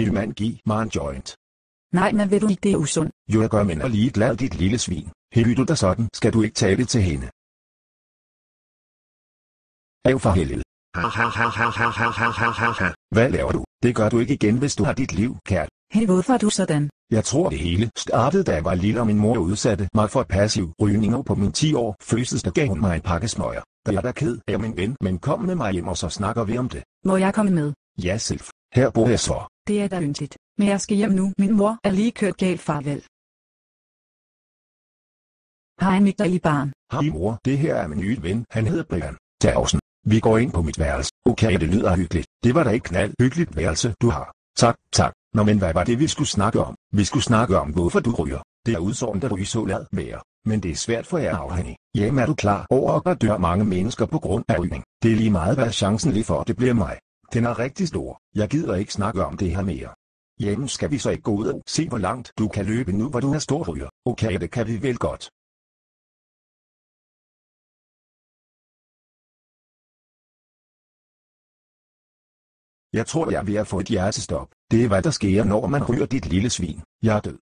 Vil man give mig en joint? Nej, men vil du ikke, det er usundt. Jo, jeg gør, men er lige glad, dit lille svin. Hælder du dig sådan, skal du ikke tale til hende. Af for helvede. Hvad laver du? Det gør du ikke igen, hvis du har dit liv, kært. Hey, hvorfor er du sådan? Jeg tror, det hele startede, da jeg var lille, og min mor udsatte mig for passiv rygning, og på min 10 år fødselsdag gav hun mig en pakke smøger. Da jeg er ked af min ven, men kom med mig hjem, og så snakker vi om det. Må jeg komme med? Ja, selv. Her bor jeg så. Det er da yndigt. Men jeg skal hjem nu. Min mor er lige kørt galt, farvel. Hej, mit dejlige barn. Hej mor, det her er min nye ven, han hedder Brian Tausen. Vi går ind på mit værelse. Okay, det lyder hyggeligt. Det var da ikke knald hyggeligt værelse, du har. Tak, tak. Nå, men hvad var det, vi skulle snakke om? Vi skulle snakke om, hvorfor du ryger. Det er udsorgen, at ryge, så lad være. Men det er svært for jer afhængig. Jamen, er du klar over, at der dør mange mennesker på grund af rygning? Det er lige meget, hvad chancen lige for, at det bliver mig. Den er rigtig stor. Jeg gider ikke snakke om det her mere. Jamen, skal vi så ikke gå ud og se, hvor langt du kan løbe nu, hvor du er stor ryger? Okay, det kan vi vel godt. Jeg tror, jeg er ved at få et hjertestop. Det er hvad der sker, når man ryger, dit lille svin. Jeg er død.